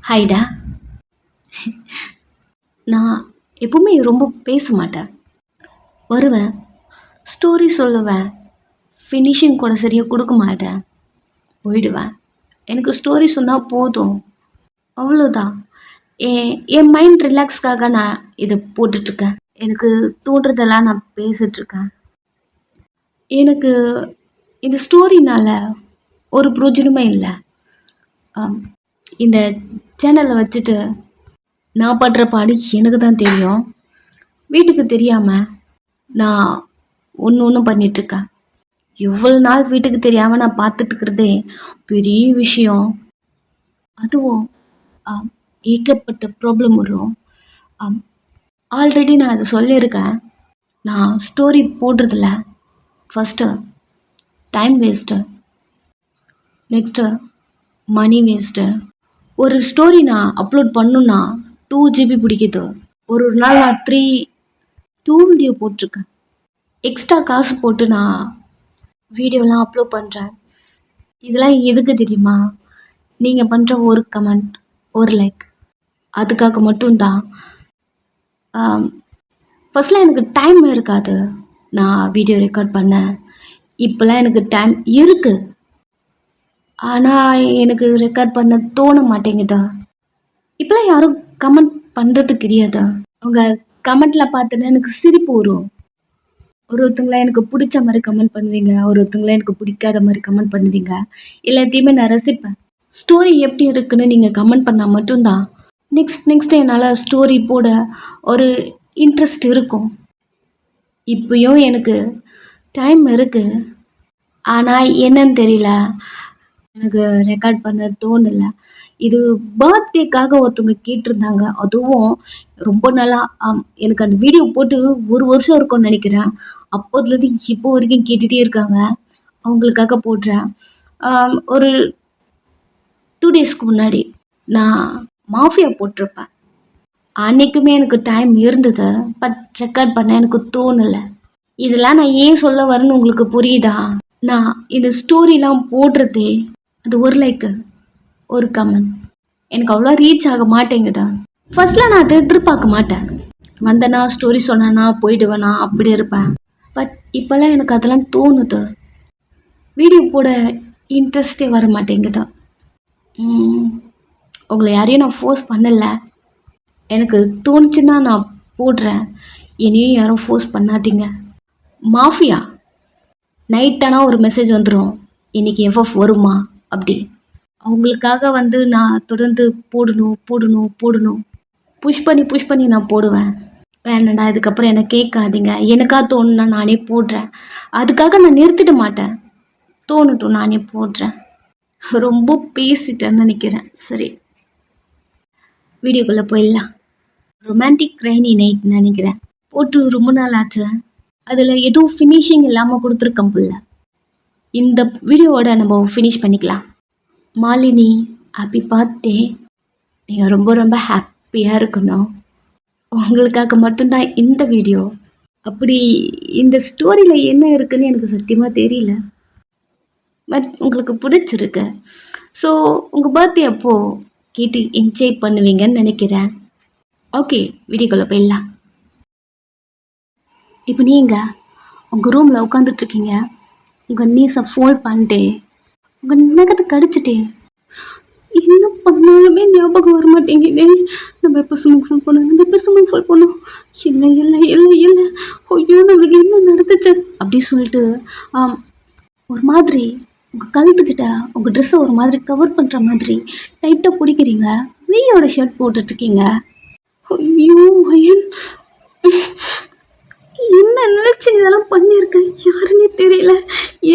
ஹாய்டா. நான் எப்பவுமே ரொம்ப பேச மாட்டேன். வருவேன், ஸ்டோரி சொல்லுவேன், ஃபினிஷிங் கூட சரியாக கொடுக்க மாட்டேன், போயிடுவேன். எனக்கு ஸ்டோரி சொன்னால் போதும், அவ்வளோதான். என் மைண்ட் ரிலாக்ஸ்க்காக நான் இதை போட்டுட்ருக்கேன். எனக்கு தோன்றதெல்லாம் நான் பேசிகிட்ருக்கேன். எனக்கு இந்த ஸ்டோரினால் ஒரு பிரயோஜனமே இல்லை. இந்த சேனலை வச்சுட்டு நான் படுற பாடு எனக்கு தான் தெரியும். வீட்டுக்கு தெரியாமல் நான் ஒன்று பண்ணிகிட்ருக்கேன். இவ்வளோ நாள் வீட்டுக்கு தெரியாமல் நான் பார்த்துட்ருக்கிறதே பெரிய விஷயம். அதுவும் ஏகப்பட்ட ப்ராப்ளம் வரும். ஆல்ரெடி நான் அதை சொல்லியிருக்கேன். நான் ஸ்டோரி போடுறதில்ல. First time waste, next money waste. ஒரு ஸ்டோரி நான் அப்லோட் பண்ணணுன்னா 2 GB பிடிக்குது. ஒரு நாள் நான் 2 வீடியோ போட்டிருக்கேன். எக்ஸ்ட்ரா காசு போட்டு நான் வீடியோலாம் அப்லோட் பண்ணுறேன். இதெல்லாம் எதுக்கு தெரியுமா? நீங்கள் பண்ணுற ஒரு கமெண்ட், ஒரு லைக், அதுக்காக மட்டும்தான். ஃபஸ்ட்லாம் எனக்கு டைம் இருக்காது நான் வீடியோ ரெக்கார்ட் பண்ணேன். இப்போலாம் எனக்கு டைம் இருக்குது, ஆனால் எனக்கு ரெக்கார்ட் பண்ண தோண மாட்டேங்குதா. இப்போலாம் யாரும் கமெண்ட் பண்ணுறது கிடையாது. அவங்க கமெண்ட்டில் பார்த்தோன்னா எனக்கு சிரிப்பு வரும். ஒருத்தங்கள எனக்கு பிடிச்ச மாதிரி கமெண்ட் பண்ணுவீங்க, ஒருத்தங்கள எனக்கு பிடிக்காத மாதிரி கமெண்ட் பண்ணுவீங்க. எல்லாத்தையுமே நான் ரசிப்பேன். ஸ்டோரி எப்படி இருக்குன்னு நீங்கள் கமெண்ட் பண்ணால் மட்டும்தான் நெக்ஸ்ட் என்னால் ஸ்டோரி போட ஒரு இன்ட்ரெஸ்ட் இருக்கும். இப்போயும் எனக்கு டைம் இருக்குது, ஆனால் என்னன்னு தெரியல, எனக்கு ரெக்கார்ட் பண்ண தோணலை. இது பர்த்டேக்காக ஒருத்தவங்க கேட்டிருந்தாங்க. அதுவும் ரொம்ப நாளாக எனக்கு அந்த வீடியோ போட்டு 1 வருஷம் இருக்கும்னு நினைக்கிறேன். அப்போதுலேருந்து இப்போ வரைக்கும் கேட்டுகிட்டே இருக்காங்க. அவங்களுக்காக போடுறேன். ஒரு 2 டேஸ்க்கு முன்னாடி நான் மாஃபியா போட்டிருப்பேன். அன்றைக்குமே எனக்கு டைம் இருந்தது, பட் ரெக்கார்ட் பண்ண எனக்கு தோணலை. இதெல்லாம் நான் ஏன் சொல்ல வரேன்னு உங்களுக்கு புரியுதா? நான் இந்த ஸ்டோரிலாம் போடுறதே அது ஒரு லைக்கு, ஒரு கமெண்ட் எனக்கு அவ்வளோ ரீச் ஆக மாட்டேங்குதா. ஃபர்ஸ்ட்லாம் நான் அதை எதிர்பார்க்க மாட்டேன். வந்தேன்னா ஸ்டோரி சொன்னேன்னா போயிடுவேனா அப்படி இருப்பேன். பட் இப்போல்லாம் எனக்கு அதெல்லாம் தோணுது. வீடியோ போட இன்ட்ரெஸ்டே வர மாட்டேங்குது. உங்களை யாரையும் நான் ஃபோர்ஸ் பண்ணலை. எனக்கு தோணுச்சுன்னா நான் போடுறேன். என்னையும் யாரும் ஃபோர்ஸ் பண்ணாதீங்க. மாஃபியா நைட்டானால் ஒரு மெசேஜ் வந்துடும், இன்றைக்கி எஃப்எஃப் வருமா அப்படி. அவங்களுக்காக வந்து நான் தொடர்ந்து போடணும் புஷ் பண்ணி நான் போடுவேன். வேணாண்டா, இதுக்கப்புறம் என்னை கேட்காதீங்க, எனக்காக தோணுன்னா நானே போடுறேன். அதுக்காக நான் நிறுத்திட மாட்டேன். தோணட்டும், நானே போடுறேன். ரொம்ப பேசிட்டேன்னு நினைக்கிறேன். சரி, வீடியோக்குள்ளே போயிடலாம். ரொமான்டிக் ரெய்னி நைட் நினைக்கிறேன், போட்டு ரொம்ப நாள் ஆச்சு. அதில் எதுவும் ஃபினிஷிங் இல்லாமல் கொடுத்துருக்கேன் புள்ள. இந்த வீடியோவோட நம்ம ஃபினிஷ் பண்ணிக்கலாம். Malini, happy birthday. நீங்கள் ரொம்ப ஹாப்பியாக இருக்கணும். உங்களுக்காக மட்டும்தான் இந்த வீடியோ. அப்படி இந்த ஸ்டோரியில் என்ன இருக்குன்னு எனக்கு சத்தியமாக தெரியல, பட் உங்களுக்கு பிடிச்சிருக்கு. ஸோ உங்கள் பர்த்டே அப்போது கேட்டு என்ஜாய் பண்ணுவீங்கன்னு நினைக்கிறேன். ஓகே, வீடியோக்குள்ளே போயிடலாம். இப்போ நீங்கள் உங்கள் ரூமில் உட்காந்துட்ருக்கீங்க. உங்கள் நீஸை ஃபோல்ட் பண்ணிட்டு உங்கள் நகத்தை கடிச்சிட்டே என்ன பண்ணாலுமே ஞாபகம் வர மாட்டேங்குது. நம்ம எப்போ ஸ்விம்மிங் பூல் போனோம், இல்லை ஐயோ நம்மளுக்கு என்ன நடந்துச்சு அப்படி சொல்லிட்டு ஒரு மாதிரி உங்கள் கழுத்துக்கிட்ட உங்கள் ட்ரெஸ்ஸை ஒரு மாதிரி கவர் பண்ணுற மாதிரி டைட்டாக பிடிக்கிறீங்க. வெய்யோட ஷர்ட் போட்டுட்ருக்கீங்க. ஐயோ வயன், என்ன நினச்சி இதெல்லாம் பண்ணியிருக்கேன் யாருன்னே தெரியல.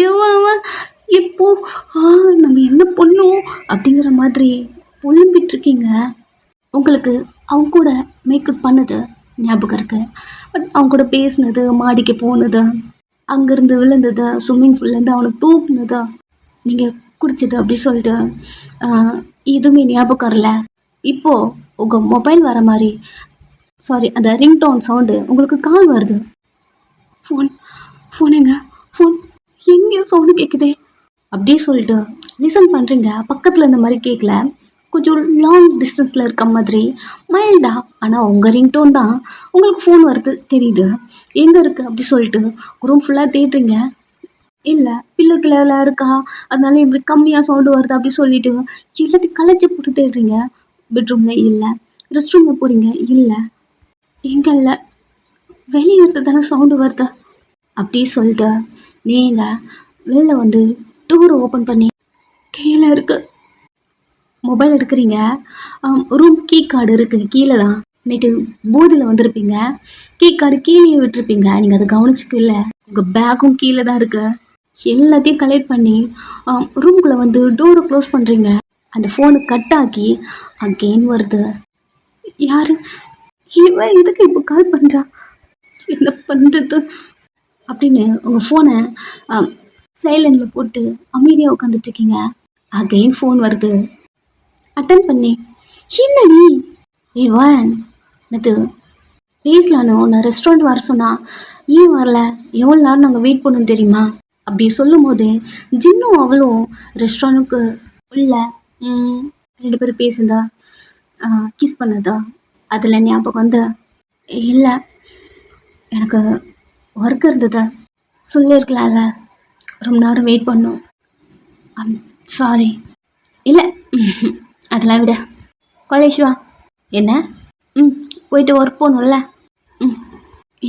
ஏன் எப்போ நம்ம என்ன பண்ணோம் அப்படிங்கிற மாதிரி புலம்பிகிட்ருக்கீங்க. உங்களுக்கு அவங்க கூட மேக்கப் பண்ணது ஞாபகம் இருக்குது, பட் அவங்க கூட பேசினது, மாடிக்கு போனது, அங்கேருந்து விழுந்தது, ஸ்விம்மிங் பூல்லேருந்து அவனை தூக்குனது, நீங்கள் குடிச்சது அப்படி சொல்லிட்டு எதுவுமே ஞாபகம் இல்லை. இப்போது உங்கள் மொபைல் வர மாதிரி, சாரி, அந்த ரிங்டோன் சவுண்டு உங்களுக்கு கால் வருது. ஃபோன் எங்கேயோ சவுண்டு கேட்குதே அப்படி சொல்லிட்டு லிசன் பண்ணுறீங்க. பக்கத்தில் இந்த மாதிரி கேட்கல, கொஞ்சம் லாங் டிஸ்டன்ஸில் இருக்க மாதிரி மைல்டா. ஆனால் உங்கள் ரிங்டோன் தான் உங்களுக்கு ஃபோன் வருது தெரியுது. எங்கே இருக்குது அப்படி சொல்லிட்டு ரூம் ஃபுல்லாக தேடுறீங்க. இல்லை பில்லு கிளவில் இருக்கா, அதனால இப்படி கம்மியாக சவுண்டு வருது அப்படி சொல்லிட்டு எல்லாத்தையும் கலைச்சி போட்டு தேடுறீங்க. பெட்ரூமில் இல்லை, ரெஸ்ட் ரூமில் போகிறீங்க, இல்லை, எங்கே இல்லை, வெளியே இருந்து தானே சவுண்டு வருது அப்படி சொல்லிட்டு நீங்கள் வெளில வந்து டூரை ஓப்பன் பண்ணி கீழே இருக்குது மொபைல் எடுக்கிறீங்க. ரூம் கீ கார்டு இருக்குது கீழே தான். நைட்டு போதில் வந்திருப்பீங்க, கீ கார்டு கீழே விட்டுருப்பீங்க, நீங்கள் அதை கவனிச்சிக்கல. உங்கள் பேக்கும் கீழே தான் இருக்குது. எல்லாத்தையும் கலெக்ட் பண்ணி ரூம்குள்ளே வந்து டோரை க்ளோஸ் பண்ணுறீங்க. அந்த ஃபோனு கட் ஆக்கி அகெயின் வருது. யார் இவன் எதுக்கு இப்போ கால் பண்ணுறா, என்ன பண்ணுறது அப்படின்னு உங்கள் ஃபோனை சைலண்டில் போட்டு அமைதியாக உட்காந்துட்ருக்கீங்க. அகெயின் ஃபோன் வருது. அட்டன் பண்ணி என்னடி ஏவன் நேற்று பேசலான்னு நான் ரெஸ்டாரண்ட் வர சொன்னா ஏன் வரல, எவ்வளோ நேரம் நாங்கள் வெயிட் பண்ணணும் தெரியுமா அப்படி சொல்லும் போது ஜின்னும் அவளும் ரெஸ்டாரண்ட்டுக்கு உள்ள 2 பேரும் பேசுந்தா கிஸ் பண்ணதா அதில் ஞாபகம் வந்து இல்லை எனக்கு ஒர்க் இருந்தது சொல்லியிருக்கலாம்ல, ரொம்ப நேரம் வெயிட் பண்ணோம், சாரி. இல்லை அதெல்லாம் விட காலேஜ் வா. என்ன? போயிட்டு ஒர்க் போகணும்ல.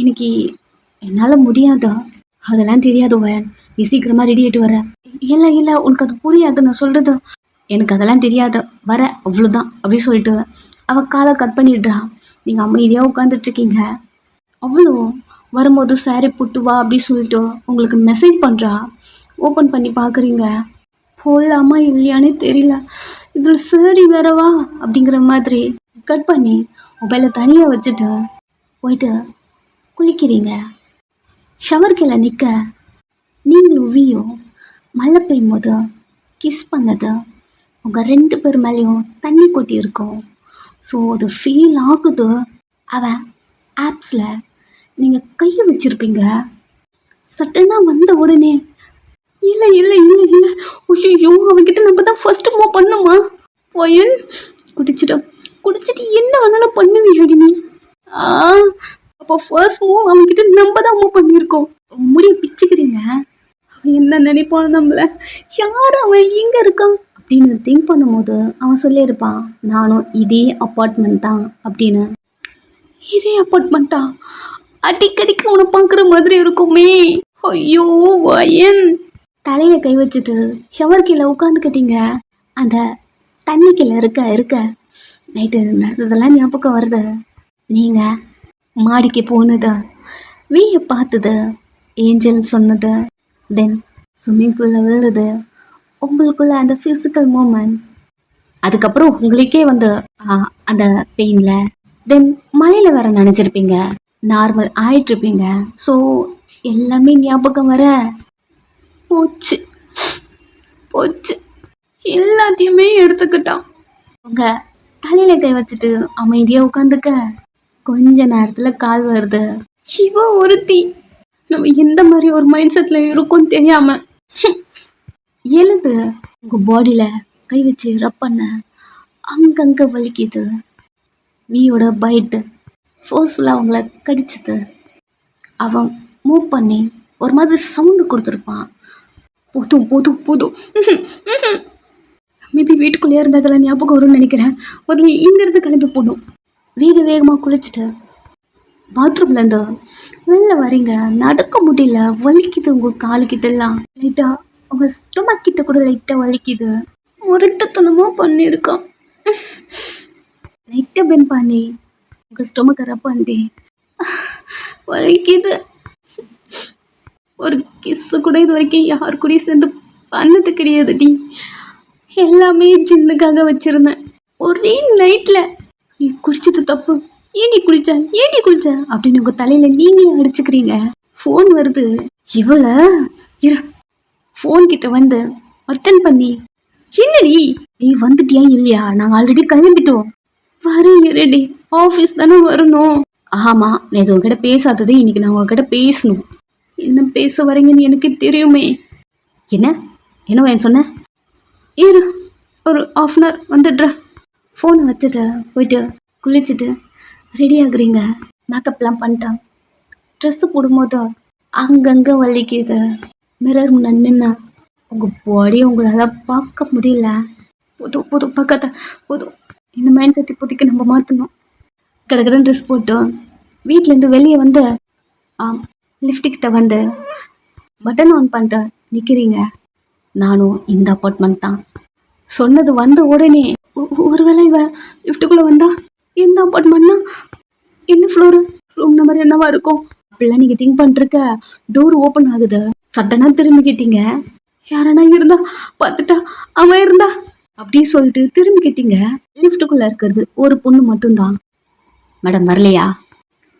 இன்னைக்கு என்னால் முடியாதா? அதெல்லாம் தெரியாது வேன், நீ சீக்கிரமாக ரெடி ஆகிட்டு வர. இல்லை இல்லை உனக்கு அது புரியாது நான் சொல்கிறது, எனக்கு அதெல்லாம் தெரியாது, வர அவ்வளோதான் அப்படி சொல்லிட்டு அவள் காலை கட் பண்ணிடுறா. நீங்கள் அமைதியாக உட்காந்துட்ருக்கீங்க. அவ்வளோ வரும்போது சாரி போட்டு வா அப்படி சொல்லிட்டு உங்களுக்கு மெசேஜ் பண்ணுறா. ஓப்பன் பண்ணி பார்க்குறீங்க, போடலாமா இல்லையானே தெரியல, இதில் சரி வேறவா அப்படிங்கிற மாதிரி கட் பண்ணி மொபைலை தனியாக வச்சுட்டு போயிட்டு குளிக்கிறீங்க. ஷவர் கீழே நிற்க நீங்களும் வியும் மழை பெய்யும் போது கிஸ் பண்ணது உங்கள் 2 பேர் மேலேயும் தண்ணி கொட்டி இருக்கும். ஸோ அது ஃபீல் ஆகுது. அவன் ஆப்ஸில் நீங்கள் கையை வச்சுருப்பீங்க. சட்டனாக வந்த உடனே இல்லை இல்லை இல்லை இல்லை ஐயோ அவன்கிட்ட நம்ம தான் ஃபர்ஸ்ட் மூவ் பண்ணுமா போயன் குடிச்சிட்டு என்ன வேணாலும் பண்ணுவீங்கடி நீ. அப்போ ஃபர்ஸ்ட் மூவ் அவன்கிட்ட நம்ம தான் மூவ் பண்ணியிருக்கோம். முடிய பிச்சுக்கிறீங்க. அவன் என்ன நினைப்பான் நம்மள, யார் அவன் எங்கே இருக்கான் அப்படின்னு திங்க் பண்ணும்போது அவன் சொல்லியிருப்பான் நானும் இதே அப்பார்ட்மெண்ட் தான் அப்படின்னு. இதே அப்பார்ட்மெண்ட்டா? அடிக்கடிக்கு அவனை பார்க்குற மாதிரி இருக்குமே. ஐயோ வயன் தலையில் கை வச்சுட்டு ஷவர் கீழே உட்காந்துக்கிட்டீங்க. அந்த தண்ணி கீழே இருக்க நைட்டு நடந்ததெல்லாம் ஞாபகம் வருது. நீங்கள் மாடிக்கு போனது, வீயை பார்த்தது, ஏஞ்சல் சொன்னது, தென் ஸ்விம்மிங் பூலில் விழுது, உங்களுக்குள்ள அந்த ஃபிசிக்கல் மூமெண்ட், அதுக்கப்புறம் உங்களுக்கே வந்து அந்த பெயினில், தென் மழையில் வேற நினச்சிருப்பீங்க, நார்மல் ஆயிட்டுருப்பீங்க. ஸோ எல்லாமே ஞாபகம் வர போச்சு எல்லாத்தையுமே எடுத்துக்கிட்டான். உங்கள் தலையில் கை வச்சுட்டு அமைதியாக உட்காந்துக்க. கொஞ்ச நேரத்தில் கால் வருது. சிவா ஒருத்தி நம்ம எந்த மாதிரி ஒரு மைண்ட் செட்டில் இருக்கும்னு தெரியாமல் எழுது உங்கள் பாடியில் கை வச்சு ரப் பண்ண அங்கங்கே வலிக்குது. வீயோட பைட்டு ஃபோர்ஸ்ஃபுல்லாக அவங்கள கடிச்சது. அவன் மூவ் பண்ணி ஒரு மாதிரி சவுண்டு கொடுத்துருப்பான். போதும் மேபி வீட்டுக்குள்ளேயே இருந்ததெல்லாம் ஞாபகம் வரும்னு நினைக்கிறேன். முதல்ல இங்கேருந்து கிளம்பி போகணும். வேகமாக குளிச்சுட்டு பாத்ரூம்லேருந்து வெளில வரீங்க. நடக்க முடியல, வலிக்குது. உங்கள் காலுக்கிட்டெல்லாம் லைட்டாக உங்கள் ஸ்டொமக் கிட்ட கூட லைட்டாக வலிக்குது. முரட்டுத்தனமாக பண்ணியிருக்கான். லைட்டாக பென் பண்ணி உங்கள் ஸ்டொமக்கை ரப் பண்ணி வலிக்குது. ஒரு கிஸ்ஸு கூட இது வரைக்கும் யாரு கூடயும் சேர்ந்து பண்ணது கிடையாது டி. எல்லாமே ஜின்னுக்காக வச்சுருந்தேன். ஒரே நைட்டில் நீ குடிச்சது தப்பு, ஏன் நீ குளிச்ச அப்படின்னு உங்கள் தலையில் நீங்களே அடிச்சுக்கிறீங்க. ஃபோன் வருது. இவளை ஃபோன் கிட்ட வந்து அட்டன் பண்ணி என்னடி நீ வந்துட்டியா இல்லையா, நாங்கள் ஆல்ரெடி கிளம்பிட்டோம். வரேன் ரெடி, ஆஃபீஸ் தானே வரணும். ஆமாம், நேற்று உங்ககிட்ட பேசாதது இன்னைக்கு நான் உங்ககிட்ட பேசணும். என்ன பேச வரீங்கன்னு எனக்கு தெரியுமே. என்ன என்ன சொன்ன? இரு ஒரு 1/2 hour வந்துடுறேன். ஃபோனை வச்சுட்டு போயிட்டு குளிச்சுட்டு ரெடி ஆகுறீங்க. மேக்கப்லாம் பண்ணிட்டேன். ட்ரெஸ்ஸு போடும்போது அங்கங்கே வலிக்குது. மிரர் முன்னாடி நின்று உங்கள் பாடியை உங்களால் பார்க்க முடியல. போதும் போதும் பார்க்காத போதும். இந்த மைண்ட் செட் இப்போதைக்கு நம்ம மாற்றணும். கடகடன் ட்ரெஸ் போட்டு வீட்டிலேருந்து வெளியே வந்து லிஃப்ட்டுக்கிட்ட வந்து பட்டன் ஆன் பண்ணிட்டு நிற்கிறீங்க. நானும் இந்த அப்பார்ட்மெண்ட் தான். சொன்னது வந்த உடனே ஒருவேளை இவ லிஃப்ட்டுக்குள்ளே வந்தா எந்த அப்பார்ட்மெண்ட்னா என்ன ஃப்ளோரு, ரூம் நம்பர் என்னவா இருக்கும் அப்படிலாம் நீங்கள் திங்க் பண்ணிருக்க. டோர் ஓப்பன் ஆகுது. சட்டனாக திரும்பிக்கிட்டீங்க. யாரனா இருந்தா பார்த்துட்டா அவன் இருந்தா அப்படி சொல்லிட்டு திரும்பிக்கிட்டீங்க. லிஃப்ட்டுக்குள்ளே இருக்கிறது ஒரு பொண்ணு மட்டும்தான். மேடம் வரலையா?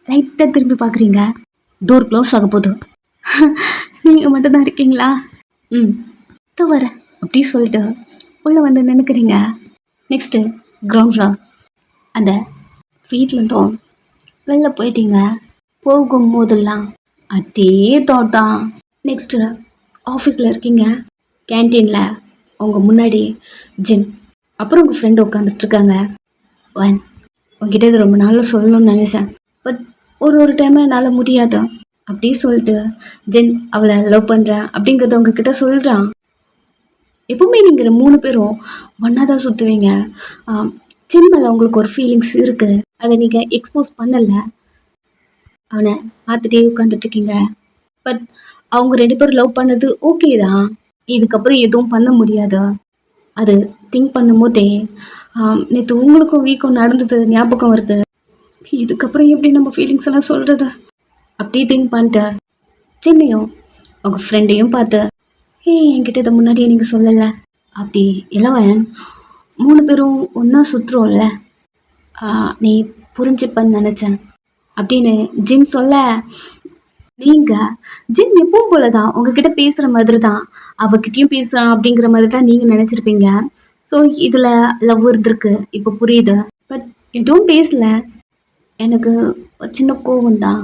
லைட்டாக திரும்பி பார்க்குறீங்க. டோர் க்ளோஸ் ஆக போதும். நீங்கள் மட்டும்தான் இருக்கீங்களா? வர அப்படி சொல்லிட்டு உள்ளே வந்து நினைக்கிறீங்க. Next ground floor. அந்த வீட்டிலேருந்தும் வெளில போயிட்டீங்க. போகும்போதெல்லாம் அதே தாட் தான். நெக்ஸ்ட்டு ஆஃபீஸில் இருக்கீங்க. கேன்டீனில் உங்கள் முன்னாடி ஜின் அப்புறம் உங்கள் ஃப்ரெண்டு உட்காந்துட்ருக்காங்க. உங்ககிட்ட இது ரொம்ப நாள் சொல்லணும்னு நினைச்சேன், பட் ஒரு டைம் என்னால் முடியாது அப்படி சொல்லிட்டு ஜென் அவளை லவ் பண்ணுறேன் அப்படிங்கிறத உங்ககிட்ட சொல்கிறான். எப்பவுமே நீங்கள் 3 பேரும் ஒன்றா தான் சுற்றுவீங்க. ஜென் மேலே உங்களுக்கு ஒரு ஃபீலிங்ஸ் இருக்குது. அதை நீங்கள் எக்ஸ்போஸ் பண்ணலை. அவனை பார்த்துட்டே உட்காந்துட்ருக்கீங்க. பட் அவங்க 2 பேரும் லவ் பண்ணது ஓகே தான். இதுக்கப்புறம் எதுவும் பண்ண முடியாது. அது திங்க் பண்ணும் போதே நேற்று உங்களுக்கும் வீக்கும் நடந்தது ஞாபகம் வருது. இதுக்கப்புறம் எப்படி நம்ம ஃபீலிங்ஸ் எல்லாம் சொல்கிறது அப்படி திங்க் பண்ணிட்டு சின்னையும் உங்கள் ஃப்ரெண்டையும் பார்த்து என்கிட்ட இதை முன்னாடியே நீங்கள் சொல்லலை அப்படி இளவன் 3 பேரும் ஒன்றா சுற்றுறோம்ல, நீ புரிஞ்சுப்பன்னு நினச்சேன் அப்படின்னு ஜின் சொல்ல, நீங்கள் ஜின் எப்பவும் போல தான் உங்ககிட்ட பேசுகிற மாதிரி தான் அவகிட்டையும் பேசுகிறான் அப்படிங்கிற மாதிரி தான் நீங்கள் நினச்சிருப்பீங்க. ஸோ இதில் லவ் இருந்திருக்கு, இப்போ புரியுது. பட் எதுவும் பேசலை. எனக்கு ஒரு சின்ன கோவம் தான்.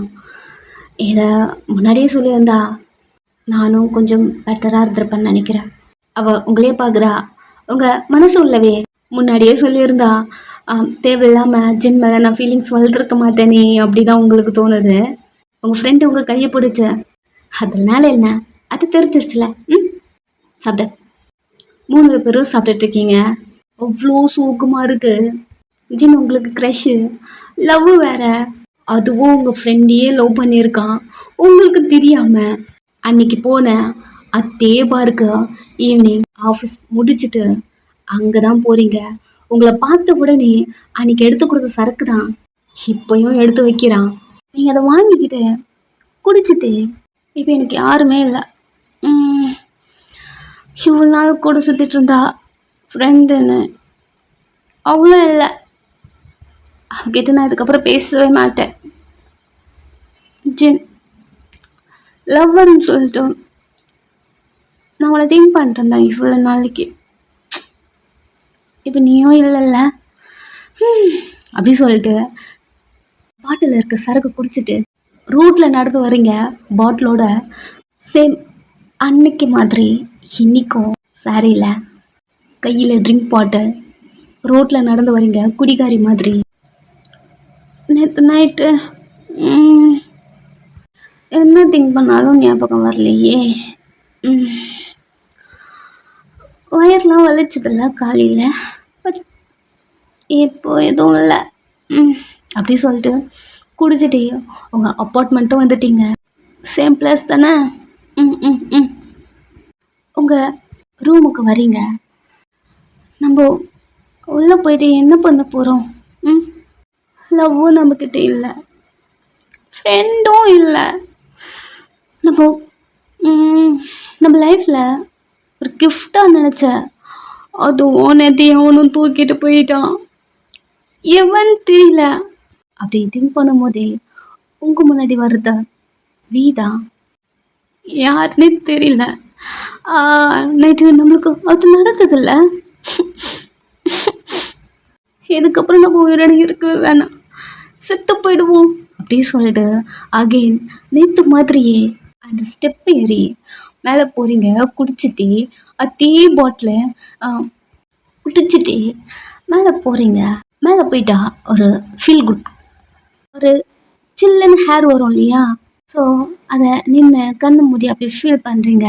இதை முன்னாடியே சொல்லியிருந்தா நானும் கொஞ்சம் பெட்டராக இருந்திருப்பேன்னு நினைக்கிறேன். அவள் உங்களே பார்க்குறா. உங்கள் மனசு உள்ளவே முன்னாடியே சொல்லியிருந்தா தேவையில்லாமல் ஜின் மேலே நான் ஃபீலிங்ஸ் வளர்த்துருக்க மாட்டேனே அப்படி தான் உங்களுக்கு தோணுது. உங்கள் ஃப்ரெண்டு உங்கள் கையை பிடிச்ச அதனால என்ன, அது தெரிஞ்சிருச்சுல. சாப்பிட 3 பேரும் சாப்பிட்டுட்ருக்கீங்க. அவ்வளோ சோகமாக இருக்குது. ஜின் உங்களுக்கு க்ரஷ்ஷு, லவ் வேற. அதுவும் உங்கள் ஃப்ரெண்டையே லவ் பண்ணியிருக்கான் உங்களுக்கு தெரியாமல். அன்னைக்கு போனேன் அதே பார்க்கு ஈவினிங் ஆஃபீஸ் முடிச்சுட்டு அங்கே தான் போகிறீங்க. உங்களை பார்த்த உடனே அன்னைக்கு எடுத்து கொடுத்த சரக்கு தான் இப்போயும் எடுத்து வைக்கிறான். நீங்கள் அதை வாங்கிக்கிட்டு குடிச்சிட்டு இப்போ எனக்கு யாருமே இல்லை. இவ்வளோ நாள் கூட சுற்றிட்டு இருந்தா ஃப்ரெண்டுன்னு அவ்வளோ இல்லை. அவகிட்ட நான் இதுக்கப்புறம் பேசவே மாட்டேன். ஜின் லவ்வர்னு சொல்லிட்டு நான் அவளை திங்க் பண்ணிட்டேன் இவ்வளோ நாளைக்கு. இப்போ நீயும் இல்லைல்ல அப்படி சொல்லிட்டு பாட்டில் இருக்க சரக்கு குடிச்சிட்டு ரோட்டில் நடந்து வரீங்க. பாட்டிலோட சேம் அன்னைக்கு மாதிரி இன்னைக்கும் சாரியில் கையில் ட்ரிங்க் பாட்டில் ரோட்டில் நடந்து வரீங்க குடிகாரி மாதிரி. நேற்று நைட்டு என்ன திங்க் பண்ணாலும் ஞாபகம் வரலையே. வயர்லாம் வலிச்சதில்ல காலையில், பட் இப்போ எதுவும் இல்லை அப்படி சொல்லிட்டு குடிச்சிட்டே உங்கள் அப்பார்ட்மெண்ட்டும் வந்துட்டீங்க. சேம் பிளேஸ் தானே. உங்கள் ரூமுக்கு வரீங்க. நம்ம உள்ளே போயிட்டு என்ன பண்ண போகிறோம்? லவ்வும் நம்மக்கிட்ட இல்லை, ஃப்ரெண்டும் இல்லை. நம்ம லைஃப்பில் ஒரு கிஃப்டாக நினச்ச அதுவும் நேற்று அவனும் தூக்கிட்டு போயிட்டான். எவன் தெரியல. அப்படி திங்க் பண்ணும் போதே உங்கள் முன்னாடி வருத வீதா யாருன்னே தெரியல. நைட்டு நம்மளுக்கு அது நடந்ததில்ல. இதுக்கப்புறம் நம்ம உயிரோட இருக்கவே வேணாம், செத்து போயிடுவோம் அப்படி சொல்லிட்டு அகெயின் நேற்று மாதிரியே அந்த ஸ்டெப் ஏறி மேலே போகிறீங்க. குடிச்சிட்டு அதே பாட்டில் குடிச்சிட்டு மேலே போகிறீங்க. மேலே போயிட்டா ஒரு ஃபீல் குட், ஒரு சில்லுன்னு ஹேர் வரும் இல்லையா? ஸோ அதை நின்று கண்ணு மூடி அப்படி ஃபீல் பண்ணுறீங்க.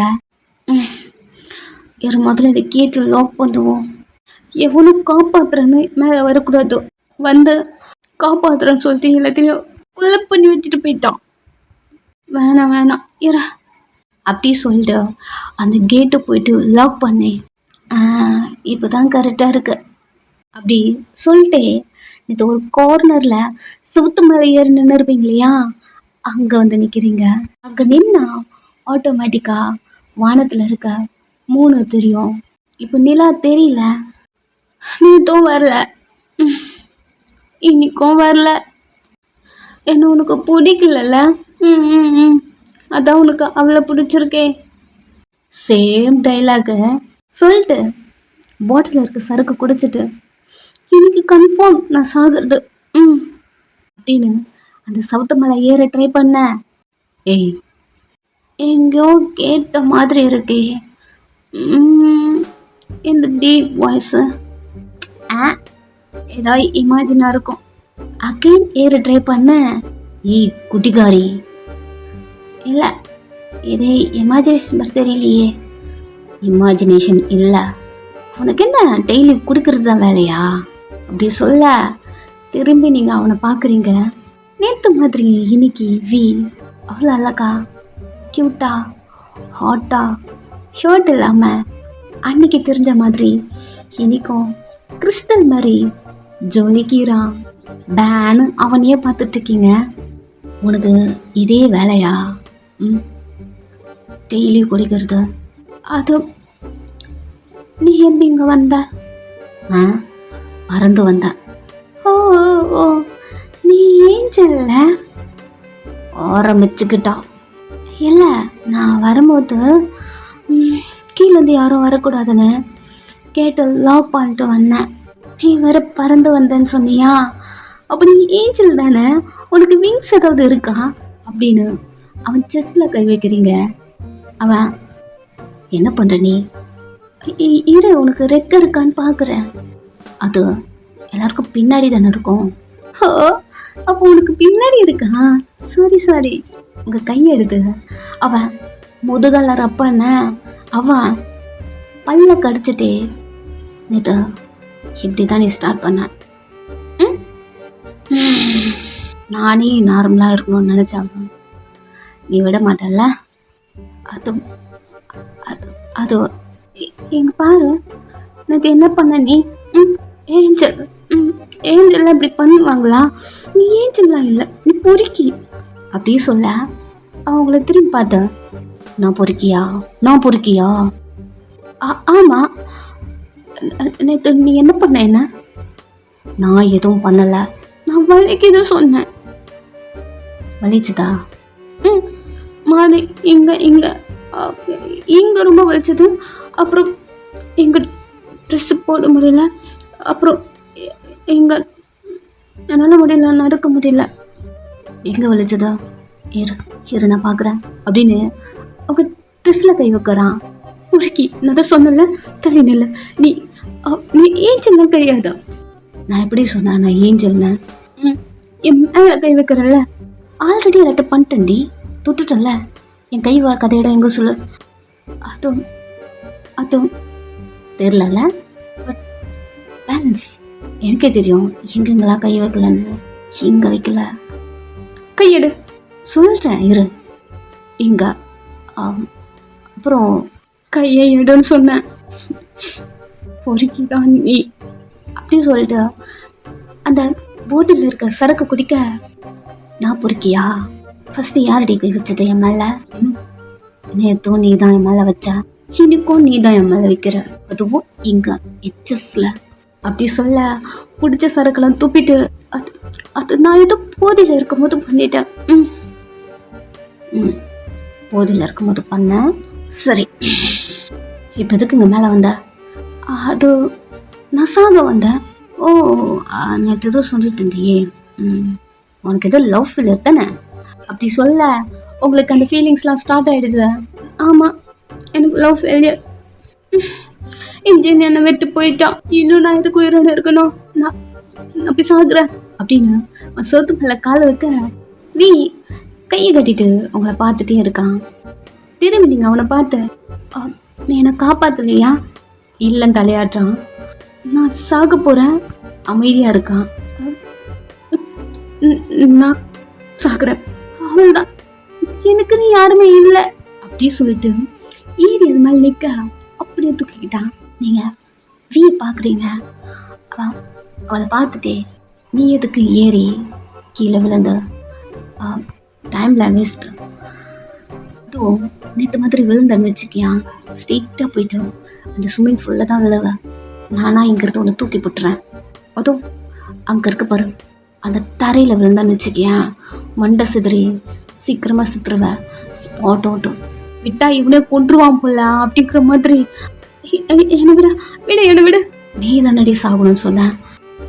யார் முதல்ல இந்த கேட்டு லாக் பண்ணுவோம். எவனும் காப்பாற்றுறேன்னு மேலே வரக்கூடாது. வந்து காப்பாற்றுறேன்னு சொல்லிட்டு எல்லாத்தையும் கொலை பண்ணி வச்சுட்டு போயிட்டான். வேணாம் வேணாம் இற அப்படி சொல்லிட்டு அந்த கேட்டை போயிட்டு லாக் பண்ணேன். இப்போ தான் கரெக்டாக இருக்கு அப்படி சொல்லிட்டு இது ஒரு கார்னரில் சுத்து மேலே ஏறி நின்று இருப்பீங்க இல்லையா? அங்கே வந்து நிற்கிறீங்க. அங்கே நின்னா ஆட்டோமேட்டிக்காக வானத்தில் இருக்க 3 தெரியும். இப்போ நிலா தெரியல, நீத்தும் வரல, இன்னைக்கும் வரல. என்ன உனக்கு பிடிக்கலல்ல? அதான் உனக்கு அவ்வளோ பிடிச்சிருக்கே. சேம் டைலாக சொல்லிட்டு பாட்டில் இருக்க சரக்கு குடிச்சிட்டு இன்னைக்கு கன்ஃபார்ம் நான் சாகிறது அப்படின்னு அந்த சவுத்து மலை ஏற ட்ரை பண்ண. ஏய் எங்கேயோ கேட்ட மாதிரி இருக்கே இந்த டீப் வாய்ஸு. ஏதாவது இமேஜினாக இருக்கும். அகைன் ஏற ட்ரை பண்ண. ஏய் குட்டிகாரி, இல்லை இதே இமேஜினேஷன் மாதிரி தெரியலையே. இமேஜினேஷன் இல்லை, உனக்கு என்ன டெய்லி குடிக்கிறது தான் வேலையா? அப்படி சொல்ல திரும்பி நீங்கள் அவனை பார்க்குறீங்க. நேற்று மாதிரி இன்னைக்கு அவ்வளோ அழகா க்யூட்டா ஹாட்டா ஷர்ட் இல்லாமல் அன்னைக்கு தெரிஞ்ச மாதிரி இன்னைக்கும் கிறிஸ்டல் மாதிரி ஜொலிக்கிறான். பேனு அவனையே பார்த்துட்ருக்கீங்க. உனக்கு இதே வேலையா? டெய்லி குடிக்கிறது. அது நீ எப்படி இங்கே வந்த? பறந்து வந்த. ஓ ஓ நீ ஏஞ்சல்ல ஆரம்பிச்சுக்கிட்டா. இல்லை நான் வரும்போது கீழேருந்து யாரும் வரக்கூடாதுன்னு கேட்டு லாக் பண்ணிட்டு வந்தேன். நீ வேற பறந்து வந்தேன்னு சொன்னியா? அப்போ நீ ஏஞ்சல் தானே, உனக்கு விங்ஸ் ஏதாவது இருக்கா அப்படின்னு அவன் செஸ்ல கை வைக்கிறீங்க. அவன் என்ன பண்ற நீ? இரு உனக்கு ரெக்க இருக்கான்னு பார்க்குறேன். அது எல்லாருக்கும் பின்னாடி தானே இருக்கும். ஓ அப்போ உனக்கு பின்னாடி இருக்கா? சாரி உங்க கையை எடுத்து அவன் முதுகால ரப்பான அவன் பல்ல கடிச்சிட்டே நேற்று இப்படி தான் நீ ஸ்டார்ட் பண்ண. நானே நார்மலாக இருக்கணும்னு நினச்சாங்க நீ விட மாட்டல்ல. அது அது அது எங்க பாரு நேற்று என்ன பண்ண நீ? ஏஞ்சல்லாம் இப்படி பண்ணுவாங்களா? நீ ஏஞ்சல்லாம் இல்லை, நீ பொறுக்கி அப்படி சொல்ல அவங்கள திரும்பி பார்த்த. நான் பொறுக்கியா? ஆமாம். நேற்று நீ என்ன பண்ண? என்ன? நான் எதுவும் பண்ணலை, நான் வலிக்குது சொன்னேன். வலிச்சுதா? மாதிரி இங்கே ரொம்ப வலிச்சது. அப்புறம் எங்கள் ட்ரெஸ்ஸு போட முடியல. அப்புறம் என்னால் முடியல, நடக்க முடியல. எங்கே வலிச்சதா? இரு நான் பார்க்குறேன் அப்படின்னு அவங்க ட்ரெஸ்ஸில் கை வைக்கிறான். முறுக்கி நான் தான் சொன்னல, தள்ளி நில்ல. நீ ஏஞ்சல்லாம் கிடையாது. நான் எப்படி சொன்னேன் நான் ஏஞ்சல்னு? என் மேலே கை வைக்கிறல்ல, ஆல்ரெடி எல்லாத்தையும் பண்ணிட்டேன்டி, தொட்டுட்டேன்ல. என் கை கதையிட எங்கே சொல்லு. அதுவும் தெரிலல, பட் பேலன்ஸ் எனக்கே தெரியும் எங்கெங்கெல்லாம் கை வைக்கலன்னு. இங்கே வைக்கல, கையெடு சொல்கிறேன் இரு. இங்கே அப்புறம் கையை எடுன்னு சொன்னேன். பொறுக்கிதான் நீ அப்படி சொல்லிட்டு அந்த போட்டில் இருக்க சரக்கு குடிக்க. நான் பொறுக்கியா? ஃபர்ஸ்ட் யாரடி கை வச்சது என் மேலே? நேற்றும் நீ தான் என் மேலே வச்ச, இன்னைக்கும் நீ தான் என் மேலே வைக்கிற, அதுவும் இங்கே எச்எஸ்ல அப்படி சொல்ல பிடிச்ச சரக்கெல்லாம் துப்பிட்டு அது நான் ஏதோ போதையில் இருக்கும்போது பண்ணிட்டேன். போதையில் இருக்கும்போது பண்ணேன். சரி இப்போ எதுக்கு இங்கே மேலே வந்த? அது நான் சாக வந்தேன். ஓ நேற்று ஏதோ சொல்லிட்டு இருந்தியே, உனக்கு ஏதோ லவ் ஃபீல் தானே? அப்படி சொல்ல உங்களுக்கு அந்த ஃபீலிங்ஸ்லாம் ஸ்டார்ட் ஆகிடுது. ஆமாம் எனக்கு லவ் ஃபெயிலியர். என்ஜின் என்னை விட்டு போயிட்டான். இன்னும் நான் இதுக்கு உயிரோட இருக்கணும். நான் நான் போய் சாகுறேன் அப்படின்னு சோத்து மேல கால வைக்க வி கையை கட்டிட்டு உங்களை பார்த்துட்டே இருக்கான். திரும்பி நீங்க அவனை பார்த்து நீ என்னை காப்பாத்தலையா இல்லைன்னு தலையாட்டான். நான் சாக போறேன் அமைதியா இருக்கான். நான் சாகுறேன் அவள்தான் எனக்கு நீ யாருமே இல்லை அப்படி சொல்லிட்டு ஏறி அது மேல நிக்க அப்படியே தூக்கிக்கிட்டான். நீங்க வீ பாக்குறீங்க. அவளை பார்த்துட்டே நீ எதுக்கு ஏறி கீழே விழுந்த டைம்ல வேஸ்ட். அதுவும் நேற்று மாதிரி விழுந்தன்னு வச்சுக்கியான் ஸ்ட்ரெயிட்டாக போயிட்டு அந்த ஸ்விம்மிங் ஃபுல்ல தான் விழுவ. நானா இங்கிறது ஒன்று தூக்கி போட்டுறேன். அதுவும் அங்கே இருக்க பாரு அந்த தரையில் விழுந்தான்னு வச்சுக்கியான் மண்டை சிதறி சீக்கிரமா சித்துருவ. ஸ்பாட் ஓட்டும் விட்டா இவனே கொன்றுவான் போல அப்படிங்கிற மாதிரி. என்னை விட விட என்னை விட நீ தானடி சாகணும்னு சொன்ன.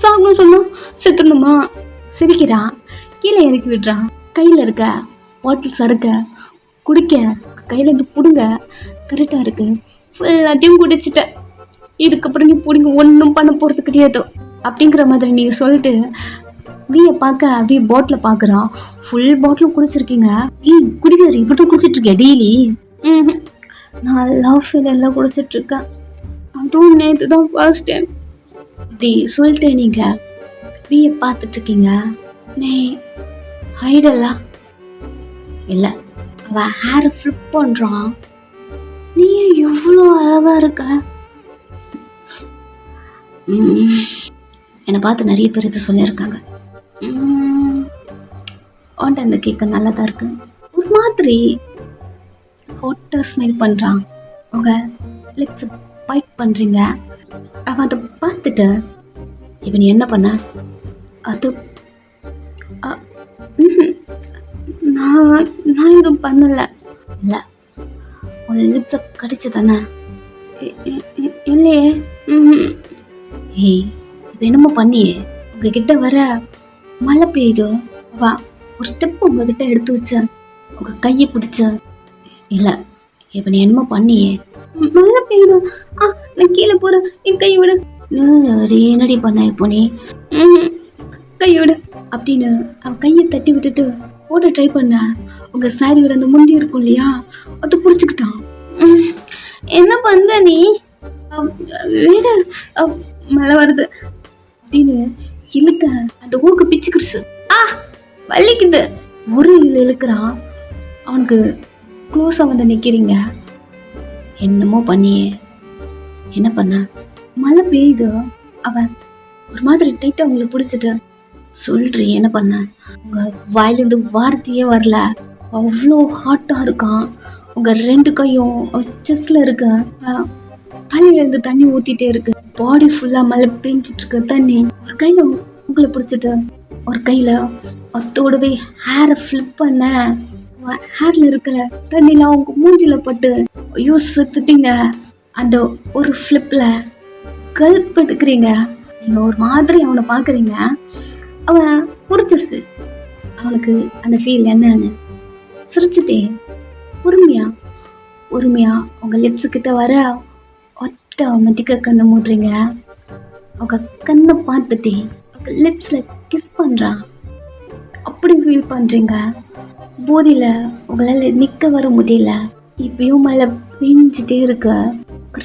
சாகணும்னு சொன்னா செத்துடணுமா? சிரிக்கிறான். கீழே இறக்கி விடுறான். கையில் இருக்க பாட்டில் சறுக்க குடிக்க கையில இருந்து புடுங்க கரெக்டாக இருக்கு. எல்லாத்தையும் குடிச்சிட்ட. இதுக்கப்புறம் நீ பிடிங்க ஒன்றும் பண்ண போகிறது கிடையாது அப்படிங்கிற மாதிரி நீ சொல்லிட்டு வீயை பார்க்க வீ பாட்டில் பார்க்குறான். ஃபுல் பாட்டிலும் குடிச்சிருக்கீங்க. குடிக்கிறாரு இப்படி குடிச்சிட்டு இருக்கேன் டெய்லி. நான் லவ் ஃபீல் எல்லாம் குடிச்சிட்டு இருக்கேன். அதுவும் நேற்று தான் ஃபர்ஸ்ட் டைம் இப்படி சொல்லிட்டு நீங்கள் வீயை பார்த்துட்டு இருக்கீங்க. நீ ஹைடல்லா இல்லை அவன் ஹேரை ஃப்ளிப் பண்ணுறான். நீ எவ்வளோ அழகா இருக்க. என்னை பார்த்து நிறைய பேர் இது சொல்லியிருக்காங்க. அவன்கிட்ட இந்த கேக்கு நல்லா தான் இருக்கு. ஒரு மாதிரி ஹாட்டாக ஸ்மெல் பண்ணுறான். உங்கள் லிப்ஸ் பைட் பண்ணுறீங்க. அவன் அதை பார்த்துட்டு இப்போ நீ என்ன பண்ண? அது நான் எதுவும் பண்ணலை. இல்லை உன் லிப்ஸை கடிச்சு தானே? இல்லையே. ஏய் இப்போ என்னமோ பண்ணியே உங்ககிட்ட வர மழை பெய்யுது. வா ஒரு ஸ்டெப் உங்ககிட்ட எடுத்து வச்ச உங்க கையை பிடிச்ச. இல்லை இப்போ நீ என்னமோ பண்ணியே மழை பெய்யுது. நான் கீழே போறேன் என் கையை விடு. என்னடி பண்ண இப்போ நீ? கையை விடு அப்படின்னு அவன் கையை தட்டி விட்டுட்டு ஓட ட்ரை பண்ண. உங்க சாரியோட அந்த முந்தி இருக்கும் இல்லையா அது பிடிச்சிக்கிட்டான். என்ன பண்ற நீ? வீடு மழை வருது அப்படின்னு இழுக்க அந்த ஊக்கு பிச்சுக்கிடுச்சு. வலிக்குது. ஒரு இழுக்கிறான். அவனுக்கு க்ளோஸா வந்து நிக்கிறீங்க. என்னமோ பண்ணியே என்ன பண்ண? மழை பெய்யுது. அவன் ஒரு மாதிரி டைட்டா அவங்களை பிடிச்சிட்டு சொல்றீ என்ன பண்ண? உங்க வாயிலிருந்து வார்த்தையே வரல. அவ்வளோ ஹாட்டா இருக்கான். உங்க ரெண்டு கையும் செஸ்ல இருக்க. தலையில இருந்து தண்ணி ஊத்திட்டே இருக்கு. பாடி ஃபுல்லா மழை பெஞ்சிட்டு இருக்கு தண்ணி. ஒரு கையில உங்களை பிடிச்சிட்டு ஒரு கையில அத்தோடவே ஹேரை ஃபிளிப் பண்ண. ஹேர்ல இருக்கிற தண்ணிலாம் உங்க மூஞ்சில பட்டு ஐயோ செத்துட்டீங்க. அந்த ஒரு ஃபிளிப்ல கல்ப் எடுக்கிறீங்க. நீங்க ஒரு மாதிரி அவனை பாக்குறீங்க. அவன் புரிச்சிருச்சு அவனுக்கு அந்த ஃபீல் என்னன்னு. சிரிச்சுட்டே பொறுமையா உங்க லிப்ஸ் கிட்ட வர ஆட்டோமேட்டிக்கா கண்ணை மூடுறீங்க. அவங்க கண்ணை பார்த்துட்டே அவங்க லிப்ஸ்ல கிஸ் பண்றான். அப்படி ஃபீல் பண்றீங்க. போதியில உங்களால நிக்க வர முடியல. இப்பயும் மழை பெஞ்சிட்டே இருக்கு.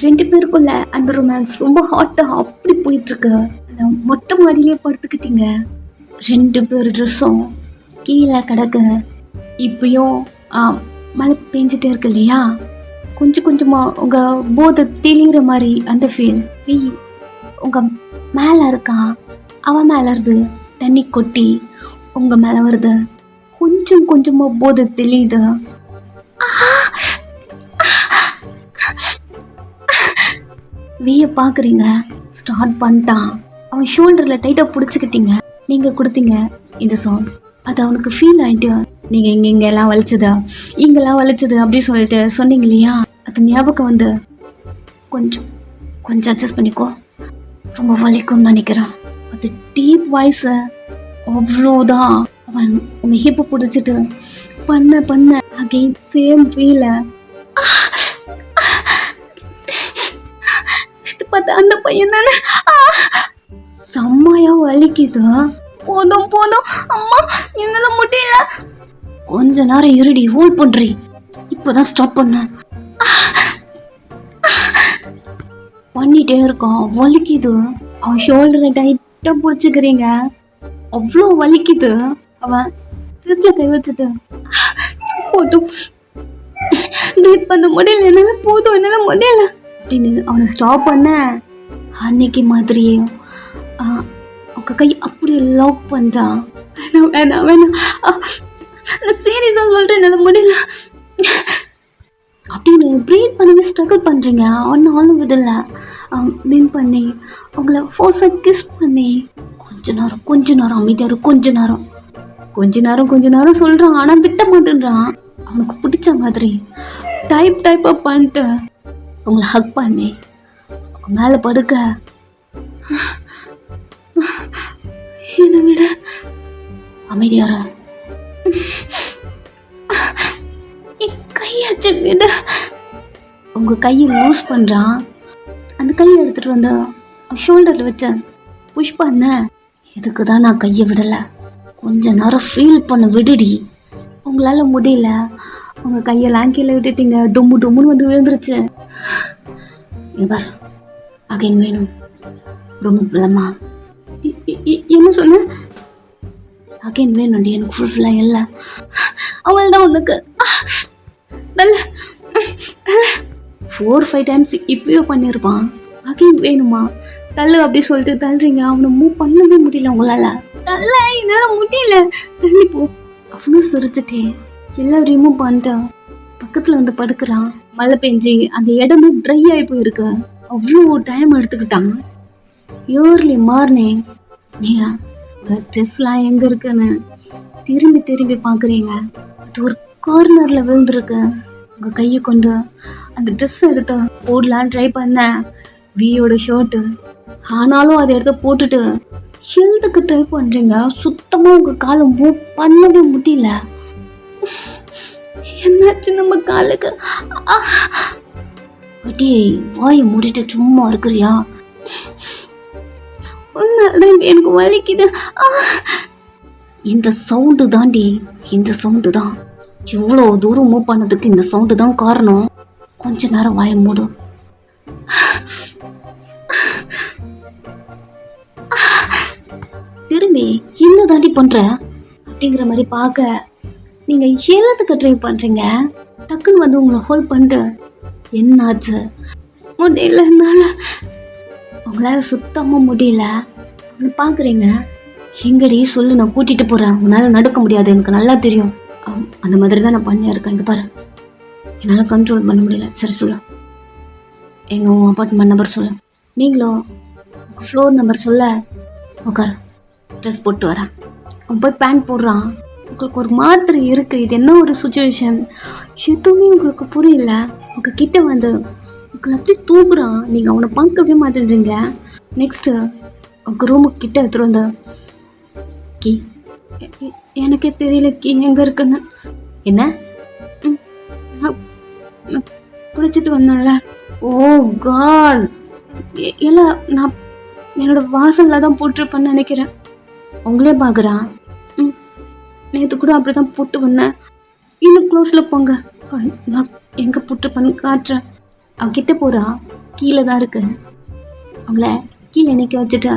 ரெண்டு பேருக்குள்ள அந்த ரொமான்ஸ் ரொம்ப ஹாட்டா அப்படி போயிட்டு இருக்கு. அந்த மொட்டை மாடியிலே படுத்துக்கிட்டீங்க. ரெண்டு பேர் ட்ரெஸ்ஸும் கீழே கிடக்கு. இப்பயும் மழை பெஞ்சிட்டே இருக்கு இல்லையா? கொஞ்சம் கொஞ்சமா உங்க போதை தெளிகிற மாதிரி அந்த ஃபீல். உங்க மேல இருக்கான். அவன் மேல இருந்து தண்ணி கொட்டி உங்க மேல வருது. கொஞ்சம் கொஞ்சமா போதை தெளியுது. வீய பாக்குறீங்க. ஸ்டார்ட் பண்ணிட்டான். அவன் ஷோல்டர்ல டைட்டா பிடிச்சிக்கிட்டீங்க. நீங்க கொடுத்தீங்க இந்த சவுண்ட். அது அவனுக்கு ஃபீல் ஆயிட்டு நீங்க இங்கெல்லாம் வலிச்சது இங்கெல்லாம் வலிச்சது அப்படி சொல்லிட்டு சொன்னீங்க இல்லையா? அது ஞாபகம் வந்து கொஞ்சம் அட்ஜஸ்ட் பண்ணிக்கோ, ரொம்ப வலிக்கும்னு நினைக்கிறேன். அது டீப் வாய்ஸ். அவ்வளோதான். அவன் உங்க ஹிப்பை பிடிச்சிட்டு பண்ண அகெயின் சேம் ஃபீல. பையன் தானே. செம்மையா வலிக்குது. போதும் போதும் அம்மா, என்னால முடியல. கொஞ்ச நேரம் இருடி, ஹோல்ட் பண்றி. இப்பதான் ஸ்டார்ட் பண்ண. பண்ணிட்டே இருக்கான், வலிக்குது. அவன் ஷோல்டரை டைட்டா பிடிச்சிக்கிறீங்க, அவ்வளோ வலிக்குது. அவன் ட்ரெஸ்ல கை வச்சுட்டு போதும், பிரீத் பண்ண முடியல என்னால, போதும் என்னால முடியல அப்படின்னு அவனை ஸ்டாப் பண்ண. அன்னைக்கு மாதிரியே உங்க கை அப்படியே லாக் பண்றான். வேணாம் வேணாம், சீரியஸா சொல்றேன், என்னால முடியல அப்படின்னு பிரீத் பண்ணவே ஸ்ட்ரகிள் பண்றீங்க. ஒன்னாலும் விடல. வின் பண்ணி உங்களை ஃபோர்ஸா கிஸ் பண்ணி கொஞ்ச நேரம் அமைதியாரு. கொஞ்ச நேரம் சொல்றான், ஆனா விட்ட மாட்டேன்றான். அவனுக்கு பிடிச்ச மாதிரி டைப்பா பண்ணிட்டு உங்களை ஹக் பண்ணி உங்க மேல படுக்க, என்னை விட அமைதியார கையாச்சு விட. உங்க கையை லூஸ் பண்றான். அந்த கையை எடுத்துட்டு வந்து ஷோல்டர்ல வச்ச புஷ் பண்ண. இதுக்குதான் நான் கையை விடல, கொஞ்ச நேரம் ஃபீல் பண்ண விடுடி. உங்களால முடியல, உங்க கையெல்லாம் கீழே விட்டுட்டீங்க, டொம்முன்னு வந்து விழுந்துருச்சு. இவர் அகைன் வேணும், ரொம்ப பிள்ளமா. என்ன சொன்ன? அகைன் வேணும்டி, எனக்கு ஃபுல்ஃபில்லாக இல்லை. அவள் தான் உனக்கு 4-5 டைம்ஸ் இப்பயோ பண்ணியிருப்பான். அகைன் வேணுமா? தள்ளு அப்படி சொல்லிட்டு தள்ளுறீங்க. அவனை மூவ் பண்ணவே முடியல உங்களால. தள்ள, என்னால முடியல, தள்ளி போ. அவனும் சிரிச்சுட்டே எல்லாம் ரிமூவ் பண்ணிட்டான். பக்கத்துல வந்து படுக்கிறான். மழை பெஞ்சு அந்த இடமே ட்ரை ஆகி போயிருக்கு. அவ்வளோ டைம் எடுத்துக்கிட்டான். ஏர்லி மார்னிங் நீங்க ட்ரெஸ்லாம் எங்க இருக்குன்னு திரும்பி பாக்குறீங்க. அது ஒரு கார்னர்ல விழுந்துருக்கு. உங்க கையை கொண்டு அந்த ட்ரெஸ் எடுத்து போடலாம் ட்ரை பண்ண. வியோட ஷர்ட்டு, ஆனாலும் அதை எடுத்து போட்டுட்டு ஹெல்த்துக்கு ட்ரை பண்றீங்க. சுத்தமா உங்க காலை மூவ் பண்ணவே முடியல. என்னாச்சு நம்ம காலுக்கு? அடியே, வாயை மூடிட்டு சும்மா இருக்கிறியா? எனக்கு வலிக்குது. இந்த சவுண்டு தாண்டி, இந்த சவுண்டு தான் இவ்வளோ தூரம் மூவ் பண்ணதுக்கு. இந்த சவுண்டு தான் காரணம். கொஞ்ச நேரம் வாயை மூடும். திரும்பி என்ன தாண்டி பண்ற அப்படிங்கிற மாதிரி பார்க்க நீங்க ஏலத்துக்கு ட்ரை பண்றீங்க. டக்குன்னு வந்து உங்களை ஹோல்ட் பண்ணிட்டு என்னாச்சு? முடியல, என்னால. உங்களால சுத்தமா முடியல. அவனை பாக்குறீங்க. எங்கடி சொல்லு, நான் கூட்டிட்டு போறேன். உன்னால நடக்க முடியாது, எனக்கு நல்லா தெரியும். அந்த மாதிரி தான் நான் பண்ணியா இருக்கேன். இங்க பாரு, என்னால கண்ட்ரோல் பண்ண முடியல. சரி சொல்லு, எங்க உன் அப்பார்ட்மெண்ட் நம்பர் சொல்லு. நீங்களும் ஃப்ளோர் நம்பர் சொல்ல. உட்காரு, ட்ரெஸ் போட்டு வரேன். அவன் போய் பேண்ட் போடுறான். உங்களுக்கு ஒரு மாதிரி இருக்கு. இது என்ன ஒரு சுச்சுவேஷன்? எதுவுமே உங்களுக்கு புரியல. உங்க கிட்ட வந்து உங்களை அப்படியே தூக்குறான். நீங்க அவனை பார்க்கவே மாட்டேன்றீங்க. நெக்ஸ்ட் உங்க ரூமுக்கு கிட்ட எடுத்துட்டு வந்த கீ, எனக்கே தெரியல கீ எங்க இருக்குன்னு. என்ன? குடிச்சிட்டு வந்தேன்ல. ஓ காட், இல்லை, நான் என்னோட வாசல்ல தான் போட்டிருப்பேன்னு நினைக்கிறேன். உங்களே பார்க்குறான். நேற்று கூட அப்படிதான் போட்டு வந்தேன். இன்னும் க்ளோஸில் போங்க, நான் எங்கே போட்டிருப்பேன்னு காட்டுறேன். அவகிட்ட போகிறா. கீழே தான் இருக்கு. அவங்கள கீழே நிற்க வச்சுட்டு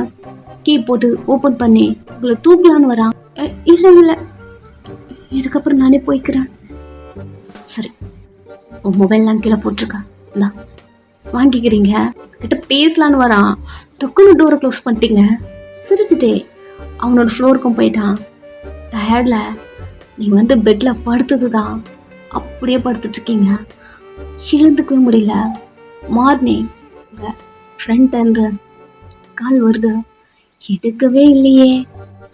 கீ போட்டு ஓப்பன் பண்ணி உங்களை தூக்கலான்னு வரான். இல்லை, இதுக்கப்புறம் நானே போய்க்கிறேன். சரி, உன் மொபைல்லாம் கீழே போட்டிருக்கா, இந்தா வாங்கிக்கிறீங்க. கிட்ட பேசலான்னு வரான். டக்குன்னு டோரை க்ளோஸ் பண்ணிட்டீங்க. சிரிச்சுட்டே அவனோட ஃப்ளோருக்கும் போயிட்டான். டயர்டில் நீங்கள் வந்து பெட்டில் படுத்தது தான் அப்படியே படுத்துட்ருக்கீங்க. எழுந்துக்கவே முடியல. மார்னிங் உங்கள் ஃப்ரெண்ட்லேருந்து கால் வருது. எடுக்கவே இல்லையே.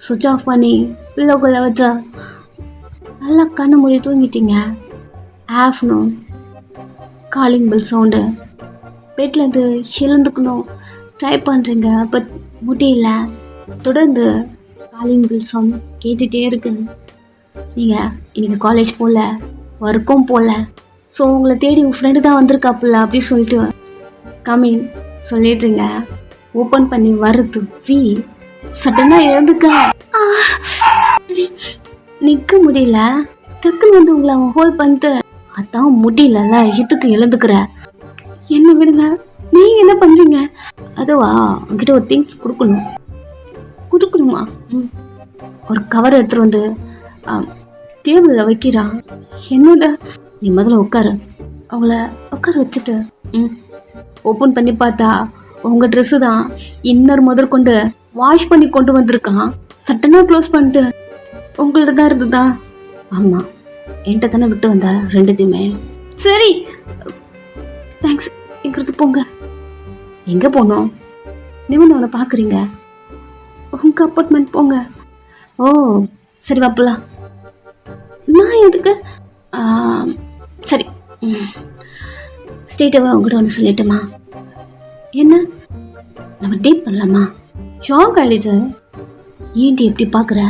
சுவிட்ச் ஆஃப் பண்ணி பில்லோக்குள்ளே வச்சா நல்லா கண்ணை மூடி தூங்கிட்டீங்க. Afternoon calling bell sound. பெட்லேருந்து எழுந்துக்கணும் ட்ரை பண்ணுறீங்க, பட் முடியல. தொடர்ந்து காலிங் பெல் சவுண்ட் கேட்டுகிட்டே இருக்கு. நீங்கள் இன்னைக்கு காலேஜ் போகல, ஒர்க்கும் போகல. ஸோ உங்களை தேடி உங்கள் ஃப்ரெண்டு தான் வந்திருக்காப்புல அப்படி சொல்லிட்டு கம்மிங் சொல்லிடுறீங்க. ஓபன் பண்ணி வர்றது சடனா எழுந்துக்க. ஆ, நிக்க முடியல. டக்குன்னு வந்து உங்களை அவன் ஹோல்ட் பண்ணிட்டு, அதான் முடியலல்ல, இதுக்கு எழுந்துக்கிற, என்ன விடுங்க, நீங்க என்ன பண்றீங்க? அதுவா, உங்ககிட்ட ஒரு திங்ஸ் கொடுக்கணுமா? ஒரு கவர் எடுத்துட்டு வந்து டேபிள்ல வைக்கிறான். என்னோட, நீ முதல்ல உட்காரு. அவங்கள உட்கார வச்சுட்டு ஓப்பன் பண்ணி பார்த்தா உங்க ட்ரெஸ்ஸு தான் இன்னர் முதற்கொண்டு வாஷ் பண்ணி கொண்டு வந்திருக்கான். சட்டனா க்ளோஸ் பண்ணிட்டு உங்கள்ட்ட தான் இருந்ததா? ஆமா, என்கிட்ட தானே விட்டு வந்த ரெண்டுத்தையுமே. சரி, தேங்க்ஸ். எங்கிறது போங்க. எங்க போனோம்? நிமிந்து அவனை பாக்குறீங்க. உங்க அப்பார்ட்மெண்ட் போங்க. ஓ சரி, வாப்பலாம். நான் எதுக்கு? சரி, ஸ்ட்ரெயிட்டாக உங்ககிட்ட ஒன்று சொல்லிட்டுமா? என்ன? நம்ம டேட் பண்ணலாமா? ஷாக் ஆயிடுச்சு. ஏன்டி எப்படி பார்க்குற?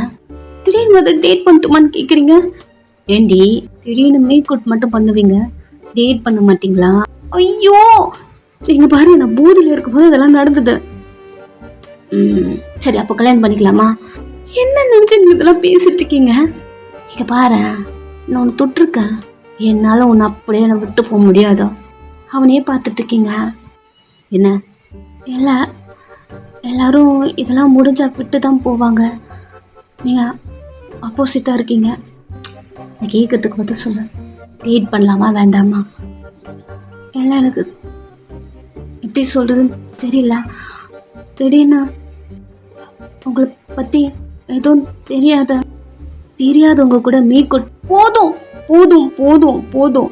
திடீர்னு வந்து டேட் பண்ணட்டுமான்னு கேட்குறீங்க. ஏண்டி திடீர்னு மேக் அவுட் மட்டும் பண்ணுவீங்க, டேட் பண்ண மாட்டீங்களா? ஐயோ, நீங்க பாருங்க, நான் போதில் இருக்கும்போது இதெல்லாம் நடந்தது. சரி, அப்போ கல்யாணம் பண்ணிக்கலாமா? என்ன நினைச்சு நீங்க இதெல்லாம் பேசிட்டு இருக்கீங்க? இங்க பாரு, நான் உன்னை தொட்டிருக்கேன். என்னால உன்னை அப்படியே நான் விட்டு போக முடியாதோ? அவனையே பார்த்துட்டு இருக்கீங்க. என்ன இல்லை, எல்லாரும் இதெல்லாம் முடிஞ்சா விட்டு தான் போவாங்க. நீங்க ஆப்போசிட்டா இருக்கீங்க. நான் கேட்கறதுக்கு பதில் சொல்லு. டேட் பண்ணலாமா வேண்டாமா? எல்லாம் எனக்கு எப்படி சொல்றதுன்னு தெரியல. திடீர்னு உங்களை பத்தி எதுவும் தெரியாதவங்க கூட மேற்கொள். போதும் போதும் போதும் போதும்.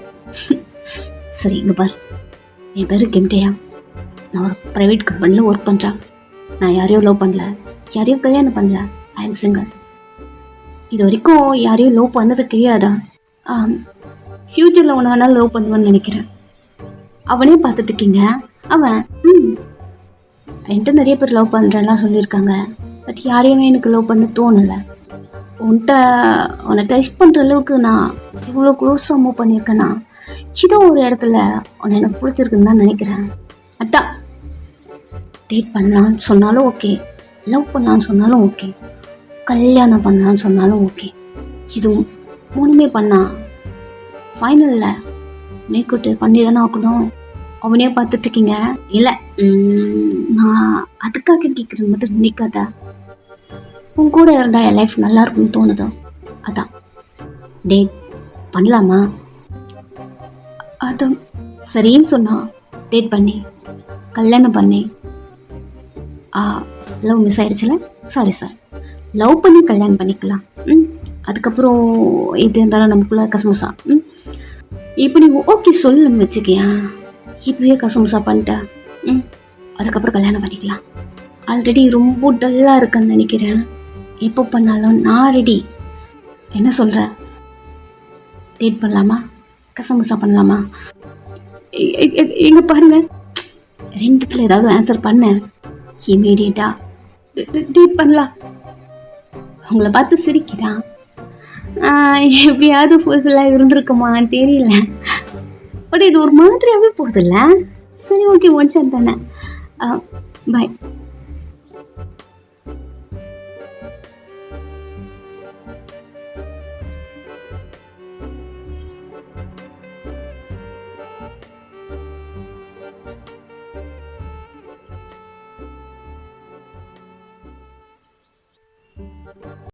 சரி, இங்க பாரு, என் பேரு கெம்டையா. நான் ஒரு ப்ரைவேட் கம்பெனியில் ஒர்க் பண்ணுறேன். நான் யாரையும் லவ் பண்ணல, யாரையும் கல்யாணம் பண்ணல. I am single. இது வரைக்கும் யாரையும் லவ் பண்ணது தெரியாதா? ஃப்யூச்சரில் ஒன்று வேணாலும் லவ் பண்ணுவேன்னு நினைக்கிறேன். அவனே பார்த்துட்டு இருக்கீங்க. அவன் என்கிட்ட நிறைய பேர் லவ் பண்ணுறேன்லாம் சொல்லியிருக்காங்க. பட் யாரையுமே எனக்கு லவ் பண்ண தோணலை. உன்னை டச் பண்ணுற அளவுக்கு நான் இவ்வளோ க்ளோஸாக மூவ் பண்ணியிருக்கேன்னா, ஏதோ ஒரு இடத்துல உன்னை எனக்கு பிடிச்சிருக்குன்னு தான் நினைக்கிறேன். அதான் டேட் பண்ணலான்னு சொன்னாலும் ஓகே, லவ் பண்ணலான்னு சொன்னாலும் ஓகே, கல்யாணம் பண்ணலான்னு சொன்னாலும் ஓகே. இது மூணுமே பண்ணா ஃபைனலில் மேற்கொட்டு பண்ணி தானே ஆக்கணும். அவனே பார்த்துட்டு இருக்கீங்க. இல்லை, நான் அதுக்காக கேட்குறேன்னு மட்டும் நினைக்காத. உன் கூட இருந்தால் என் லைஃப் நல்லா இருக்கும்னு தோணுது. அதான் டேட் பண்ணலாமா? அது சரின்னு சொன்னா டேட் பண்ணி கல்யாணம் பண்ணி லவ் மிஸ் ஆயிடுச்சுல. சாரி சார், லவ் பண்ணி கல்யாணம் பண்ணிக்கலாம். அதுக்கப்புறம் எப்படி இருந்தாலும் நமக்குள்ள கசமுசா. இப்போ நீ ஓகே சொல்லுன்னு வச்சுக்கியா, இப்படியே கசமுசா பண்ணிட்டேன். அதுக்கப்புறம் கல்யாணம் பண்ணிக்கலாம். ஆல்ரெடி ரொம்ப டல்லாக இருக்குன்னு நினைக்கிறேன். எப்போ பண்ணாலும் நான் ரெடி. என்ன சொல்கிற? டேட் பண்ணலாமா, கசமுசா பண்ணலாமா? எங்க பாருங்க, ரெண்டுத்துல ஏதாவது ஆன்சர் பண்ண. இமீடியட்டா டேட் பண்ணலாம். உங்களை பார்த்து சிரிக்கிறான். எப்படியாவது ஃபுல்ஃபில்லாக இருந்திருக்குமா தெரியல. பட் இது ஒரு மாதிரியாகவே போகுதுல்ல. சரி, ஓகே, ஒன் ஷாட் தானே. பாய்.